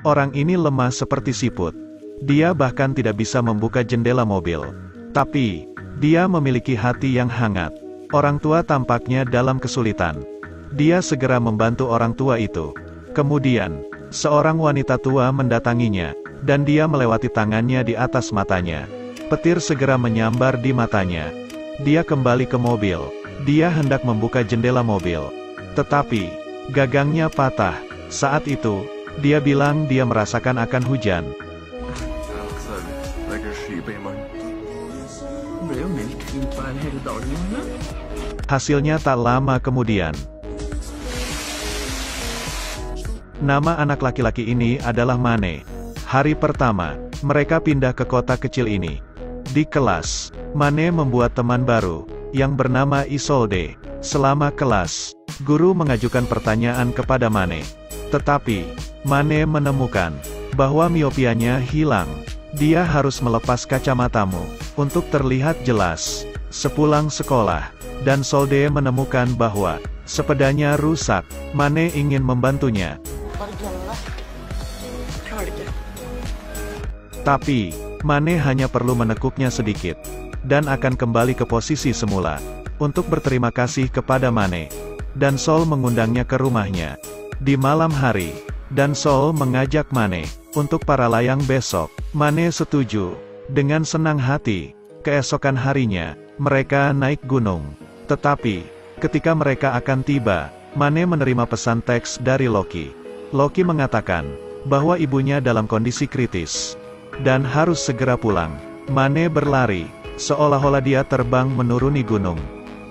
Orang ini lemah seperti siput. Dia bahkan tidak bisa membuka jendela mobil. Tapi, dia memiliki hati yang hangat. Orang tua tampaknya dalam kesulitan. Dia segera membantu orang tua itu. Kemudian, seorang wanita tua mendatanginya, dan dia melewati tangannya di atas matanya. Petir segera menyambar di matanya. Dia kembali ke mobil. Dia hendak membuka jendela mobil. Tetapi, gagangnya patah. Saat itu, dia bilang dia merasakan akan hujan. Hasilnya tak lama kemudian. Nama anak laki-laki ini adalah Mane. Hari pertama, mereka pindah ke kota kecil ini. Di kelas, Mane membuat teman baru, yang bernama Isolde. Selama kelas, guru mengajukan pertanyaan kepada Mane. Tetapi, Mane menemukan bahwa miopianya hilang. Dia harus melepas kacamatamu untuk terlihat jelas. Sepulang sekolah, dan Solde menemukan bahwa sepedanya rusak. Mane ingin membantunya. Tapi, Mane hanya perlu menekuknya sedikit, dan akan kembali ke posisi semula. Untuk berterima kasih kepada Mane, dan Sol mengundangnya ke rumahnya. Di malam hari, dan Sol mengajak Mane untuk para layang besok. Mane setuju. Dengan senang hati, keesokan harinya, mereka naik gunung. Tetapi, ketika mereka akan tiba, Mane menerima pesan teks dari Loki. Loki mengatakan bahwa ibunya dalam kondisi kritis dan harus segera pulang. Mane berlari, seolah-olah dia terbang menuruni gunung.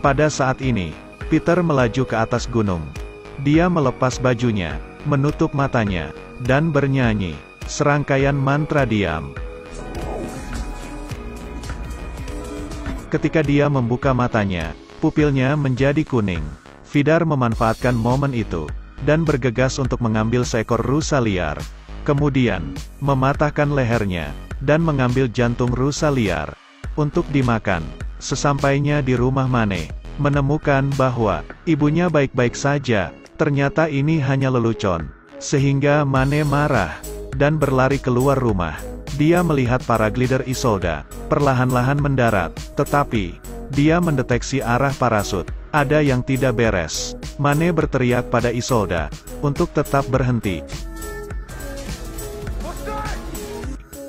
Pada saat ini, Peter melaju ke atas gunung. Dia melepas bajunya, menutup matanya, dan bernyanyi serangkaian mantra diam. Ketika dia membuka matanya, pupilnya menjadi kuning. Vidar memanfaatkan momen itu, dan bergegas untuk mengambil seekor rusa liar. Kemudian, mematahkan lehernya, dan mengambil jantung rusa liar, untuk dimakan. Sesampainya di rumah Mane, menemukan bahwa ibunya baik-baik saja. Ternyata ini hanya lelucon. Sehingga Mane marah, dan berlari keluar rumah. Dia melihat paraglider Isolda, perlahan-lahan mendarat, tetapi, dia mendeteksi arah parasut. Ada yang tidak beres. Mane berteriak pada Isolda, untuk tetap berhenti.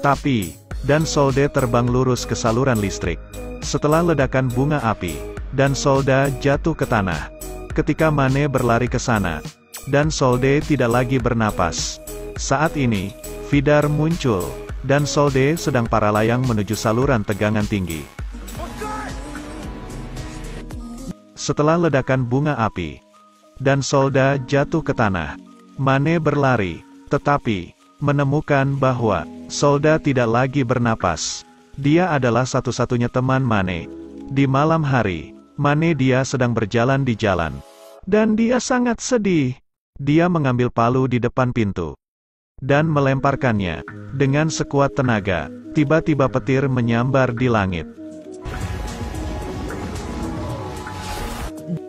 Tapi, dan Solde terbang lurus ke saluran listrik. Setelah ledakan bunga api, dan Solda jatuh ke tanah. Ketika Mane berlari ke sana, dan Solde tidak lagi bernapas. Saat ini, Vidar muncul, dan Solde sedang para layang menuju saluran tegangan tinggi. Setelah ledakan bunga api, dan Solda jatuh ke tanah, Mane berlari, tetapi, menemukan bahwa Solda tidak lagi bernapas. Dia adalah satu-satunya teman Mane. Di malam hari, Mane dia sedang berjalan di jalan. Dan dia sangat sedih. Dia mengambil palu di depan pintu dan melemparkannya. Dengan sekuat tenaga, tiba-tiba petir menyambar di langit.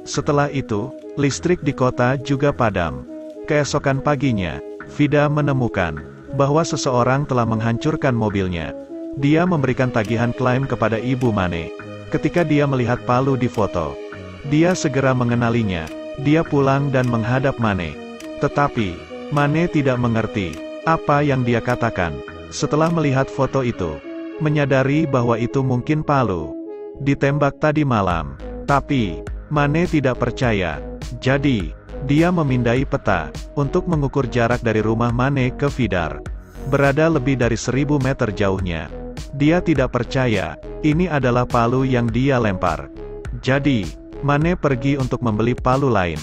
Setelah itu, listrik di kota juga padam. Keesokan paginya, Vida menemukan bahwa seseorang telah menghancurkan mobilnya. Dia memberikan tagihan klaim kepada ibu Mane. Ketika dia melihat palu di foto, dia segera mengenalinya. Dia pulang dan menghadap Mane. Tetapi, Mane tidak mengerti apa yang dia katakan. Setelah melihat foto itu, menyadari bahwa itu mungkin palu ditembak tadi malam. Tapi, Mane tidak percaya. Jadi, dia memindai peta untuk mengukur jarak dari rumah Mane ke Vidar. Berada lebih dari 1000 meter jauhnya. Dia tidak percaya, ini adalah palu yang dia lempar. Jadi, Mane pergi untuk membeli palu lain.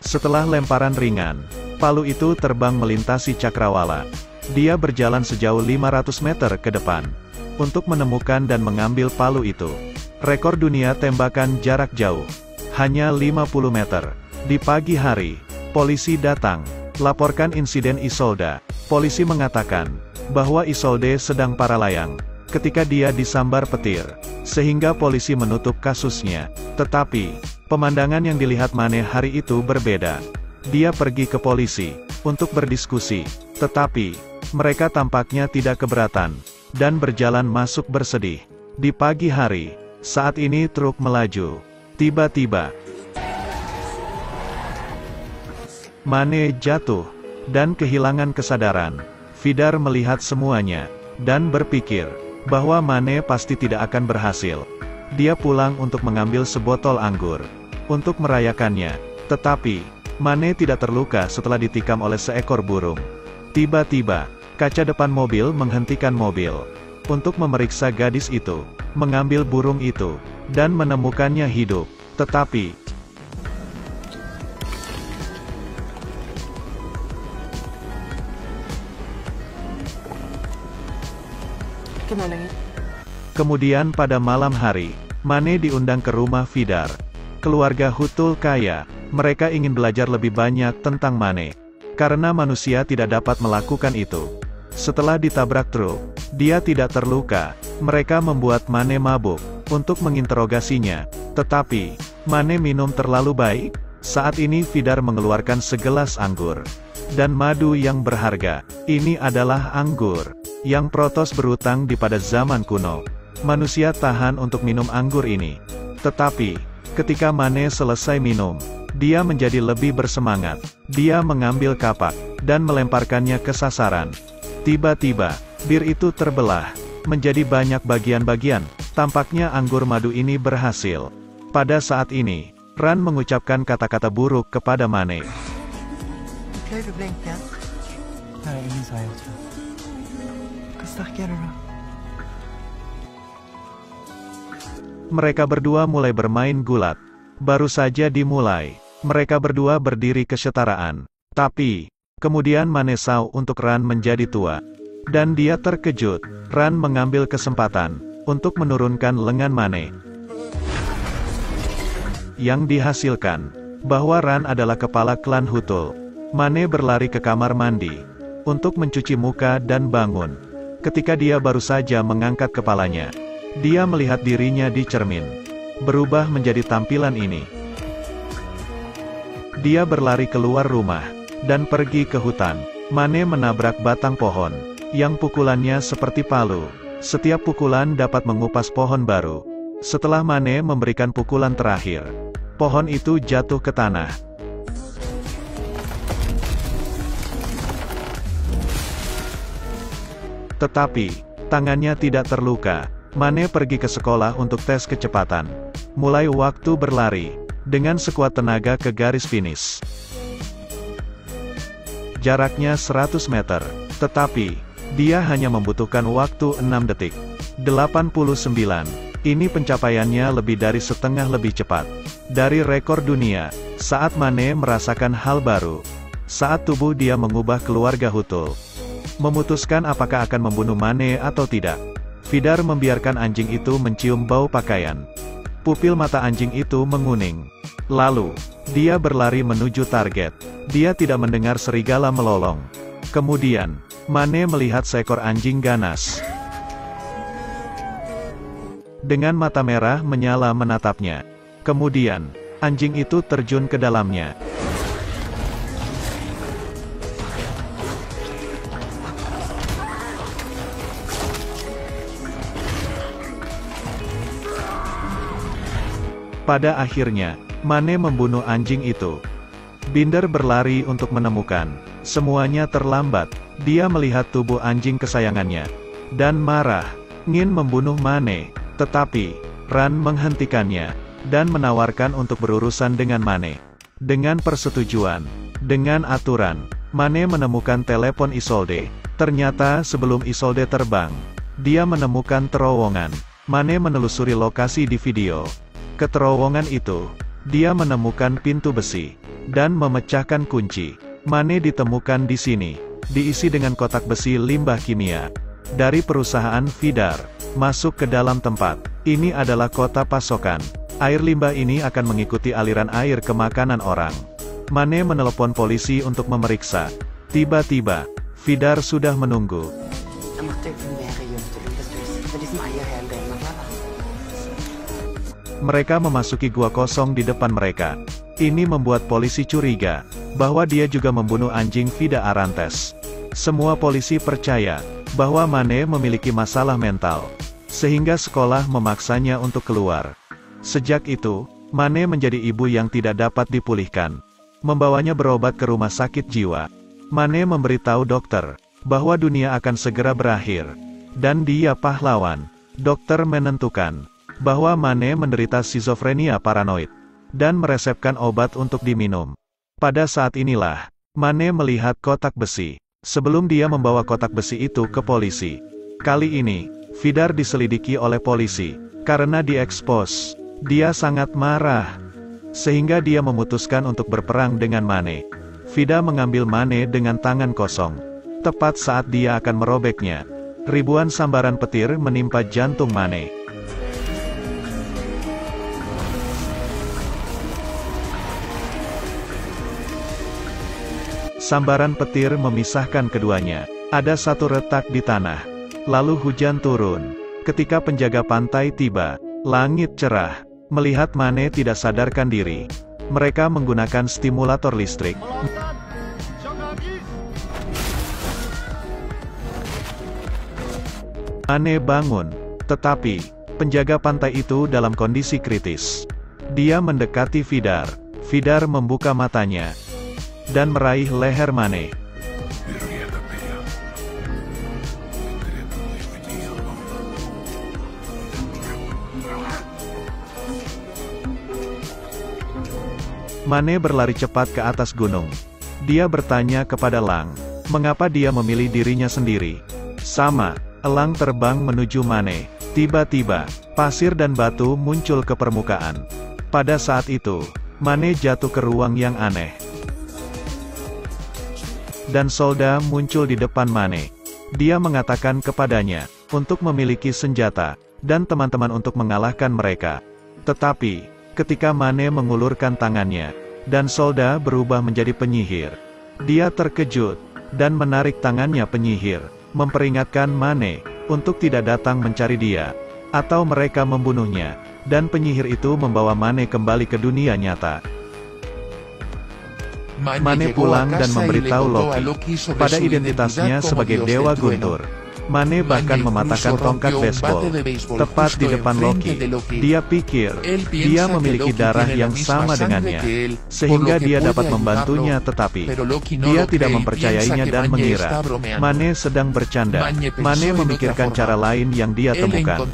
Setelah lemparan ringan, palu itu terbang melintasi cakrawala. Dia berjalan sejauh 500 meter ke depan untuk menemukan dan mengambil palu itu. Rekor dunia tembakan jarak jauh hanya 50 meter. Di pagi hari, polisi datang, laporkan insiden Isolda. Polisi mengatakan bahwa Isolde sedang paralayang ketika dia disambar petir, sehingga polisi menutup kasusnya. Tetapi, pemandangan yang dilihat Mane hari itu berbeda. Dia pergi ke polisi untuk berdiskusi, tetapi Mereka tampaknya tidak keberatan, dan berjalan masuk bersedih. Di pagi hari, saat ini truk melaju. Tiba-tiba, Mane jatuh, dan kehilangan kesadaran. Vidar melihat semuanya, dan berpikir, bahwa Mane pasti tidak akan berhasil. Dia pulang untuk mengambil sebotol anggur, untuk merayakannya. Tetapi, Mane tidak terluka setelah ditikam oleh seekor burung. Tiba-tiba, kaca depan mobil menghentikan mobil, untuk memeriksa gadis itu, mengambil burung itu, dan menemukannya hidup. Tetapi, kemudian pada malam hari, Mane diundang ke rumah Vidar. Keluarga Hutul kaya, mereka ingin belajar lebih banyak tentang Mane. Karena manusia tidak dapat melakukan itu. Setelah ditabrak truk, dia tidak terluka. Mereka membuat Mane mabuk, untuk menginterogasinya. Tetapi, Mane minum terlalu baik. Saat ini Vidar mengeluarkan segelas anggur. Dan madu yang berharga. Ini adalah anggur yang Protos berutang di pada zaman kuno. Manusia tahan untuk minum anggur ini. Tetapi, ketika Mane selesai minum, dia menjadi lebih bersemangat. Dia mengambil kapak, dan melemparkannya ke sasaran. Tiba-tiba, bir itu terbelah, menjadi banyak bagian-bagian. Tampaknya anggur madu ini berhasil. Pada saat ini, Ran mengucapkan kata-kata buruk kepada Mane. Mereka berdua mulai bermain gulat. Baru saja dimulai, mereka berdua berdiri kesetaraan. Tapi, kemudian Mane saw untuk Ran menjadi tua. Dan dia terkejut. Ran mengambil kesempatan untuk menurunkan lengan Mane. Yang dihasilkan bahwa Ran adalah kepala klan Hutul. Mane berlari ke kamar mandi untuk mencuci muka dan bangun. Ketika dia baru saja mengangkat kepalanya, dia melihat dirinya di cermin. Berubah menjadi tampilan ini. Dia berlari keluar rumah dan pergi ke hutan. Mane menabrak batang pohon yang pukulannya seperti palu. Setiap pukulan dapat mengupas pohon baru. Setelah Mane memberikan pukulan terakhir, pohon itu jatuh ke tanah. Tetapi, tangannya tidak terluka. Mane pergi ke sekolah untuk tes kecepatan. Mulai waktu berlari, dengan sekuat tenaga ke garis finish. Jaraknya 100 meter, tetapi, dia hanya membutuhkan waktu 6 detik. 89. Ini pencapaiannya lebih dari setengah lebih cepat dari rekor dunia. Saat Mane merasakan hal baru, saat tubuh dia mengubah keluarga Hutul, memutuskan apakah akan membunuh Mane atau tidak. Vidar membiarkan anjing itu mencium bau pakaian. Pupil mata anjing itu menguning. Lalu, dia berlari menuju target. Dia tidak mendengar serigala melolong. Kemudian, Mane melihat seekor anjing ganas. Dengan mata merah menyala menatapnya. Kemudian, anjing itu terjun ke dalamnya. Pada akhirnya, Mane membunuh anjing itu. Binder berlari untuk menemukan. Semuanya terlambat. Dia melihat tubuh anjing kesayangannya. Dan marah. Ingin membunuh Mane. Tetapi, Ran menghentikannya. Dan menawarkan untuk berurusan dengan Mane. Dengan persetujuan. Dengan aturan. Mane menemukan telepon Isolde. Ternyata sebelum Isolde terbang, dia menemukan terowongan. Mane menelusuri lokasi di video. Ke terowongan itu, dia menemukan pintu besi, dan memecahkan kunci. Mane ditemukan di sini, diisi dengan kotak besi limbah kimia. Dari perusahaan Vidar, masuk ke dalam tempat. Ini adalah kota pasokan. Air limbah ini akan mengikuti aliran air ke makanan orang. Mane menelepon polisi untuk memeriksa. Tiba-tiba, Vidar sudah menunggu. Mereka memasuki gua kosong di depan mereka. Ini membuat polisi curiga, bahwa dia juga membunuh anjing Vida Arantes. Semua polisi percaya bahwa Mane memiliki masalah mental, sehingga sekolah memaksanya untuk keluar. Sejak itu, Mane menjadi ibu yang tidak dapat dipulihkan. Membawanya berobat ke rumah sakit jiwa. Mane memberitahu dokter bahwa dunia akan segera berakhir, dan dia pahlawan. Dokter menentukan bahwa Mane menderita skizofrenia paranoid, dan meresepkan obat untuk diminum. Pada saat inilah, Mane melihat kotak besi. Sebelum dia membawa kotak besi itu ke polisi. Kali ini, Vidar diselidiki oleh polisi, karena diekspos. Dia sangat marah, sehingga dia memutuskan untuk berperang dengan Mane. Vida mengambil Mane dengan tangan kosong. Tepat saat dia akan merobeknya, ribuan sambaran petir menimpa jantung Mane. Sambaran petir memisahkan keduanya. Ada satu retak di tanah. Lalu hujan turun. Ketika penjaga pantai tiba, langit cerah. Melihat Mane tidak sadarkan diri, mereka menggunakan stimulator listrik. Mane bangun, tetapi penjaga pantai itu dalam kondisi kritis. Dia mendekati Vidar. Vidar membuka matanya dan meraih leher Mane. Mane berlari cepat ke atas gunung. Dia bertanya kepada Lang, mengapa dia memilih dirinya sendiri. Sama, elang terbang menuju Mane. Tiba-tiba, pasir dan batu muncul ke permukaan. Pada saat itu, Mane jatuh ke ruang yang aneh. Dan Solda muncul di depan Mane. Dia mengatakan kepadanya untuk memiliki senjata dan teman-teman untuk mengalahkan mereka. Tetapi, ketika Mane mengulurkan tangannya, dan Solda berubah menjadi penyihir, dia terkejut dan menarik tangannya penyihir, memperingatkan Mane untuk tidak datang mencari dia, atau mereka membunuhnya, dan penyihir itu membawa Mane kembali ke dunia nyata. Mane pulang dan memberitahu Loki pada identitasnya sebagai Dewa Guntur. Mane bahkan mematahkan tongkat baseball tepat di depan Loki. Dia pikir dia memiliki darah yang sama dengannya, sehingga dia dapat membantunya, tetapi dia tidak mempercayainya dan mengira Mane sedang bercanda. Mane memikirkan cara lain yang dia temukan,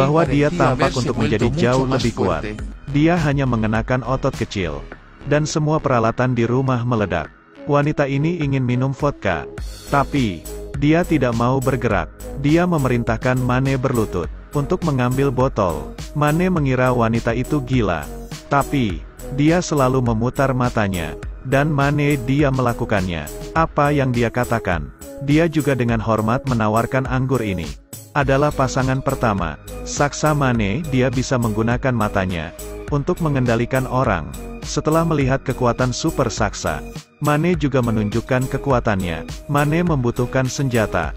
bahwa dia tampak untuk menjadi jauh lebih kuat. Dia hanya mengenakan otot kecil, dan semua peralatan di rumah meledak. Wanita ini ingin minum vodka, tapi dia tidak mau bergerak. Dia memerintahkan Mane berlutut untuk mengambil botol. Mane mengira wanita itu gila, tapi dia selalu memutar matanya, dan Mane dia melakukannya. Apa yang dia katakan, dia juga dengan hormat menawarkan anggur ini. Adalah pasangan pertama. Saksa Mane, dia bisa menggunakan matanya untuk mengendalikan orang. Setelah melihat kekuatan super saksa, Mane juga menunjukkan kekuatannya. Mane membutuhkan senjata.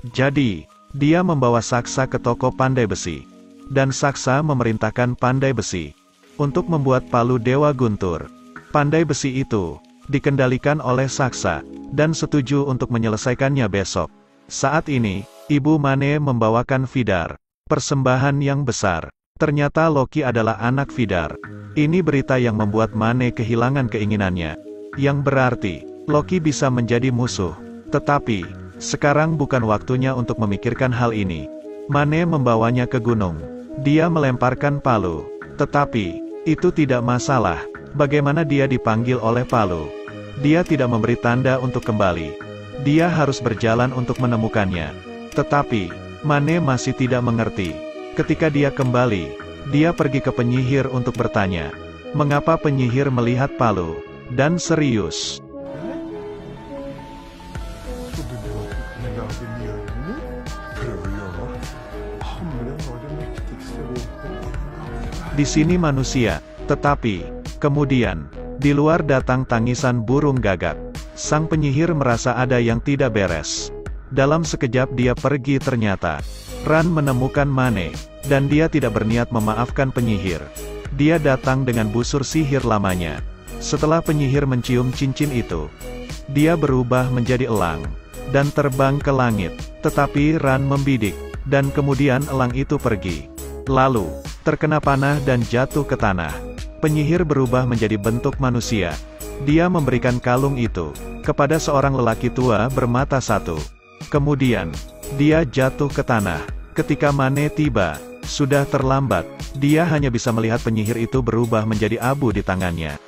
Jadi, dia membawa Saksa ke toko pandai besi. Dan Saksa memerintahkan pandai besi untuk membuat palu Dewa Guntur. Pandai besi itu dikendalikan oleh Saksa, dan setuju untuk menyelesaikannya besok. Saat ini, Ibu Mane membawakan Vidar, persembahan yang besar. Ternyata Loki adalah anak Vidar. Ini berita yang membuat Mane kehilangan keinginannya, yang berarti Loki bisa menjadi musuh. Tetapi, sekarang bukan waktunya untuk memikirkan hal ini. Mane membawanya ke gunung. Dia melemparkan palu. Tetapi, itu tidak masalah. Bagaimana dia dipanggil oleh palu? Dia tidak memberi tanda untuk kembali. Dia harus berjalan untuk menemukannya. Tetapi, Mane masih tidak mengerti. Ketika dia kembali, dia pergi ke penyihir untuk bertanya, mengapa penyihir melihat palu, dan serius. Di sini manusia, tetapi, kemudian, di luar datang tangisan burung gagak. Sang penyihir merasa ada yang tidak beres. Dalam sekejap dia pergi ternyata. Ran menemukan Mane, dan dia tidak berniat memaafkan penyihir. Dia datang dengan busur sihir lamanya. Setelah penyihir mencium cincin itu, dia berubah menjadi elang, dan terbang ke langit. Tetapi Ran membidik, dan kemudian elang itu pergi. Lalu, terkena panah dan jatuh ke tanah. Penyihir berubah menjadi bentuk manusia. Dia memberikan kalung itu kepada seorang lelaki tua bermata satu. Kemudian, dia jatuh ke tanah. Ketika Mane tiba, sudah terlambat. Dia hanya bisa melihat penyihir itu berubah menjadi abu di tangannya.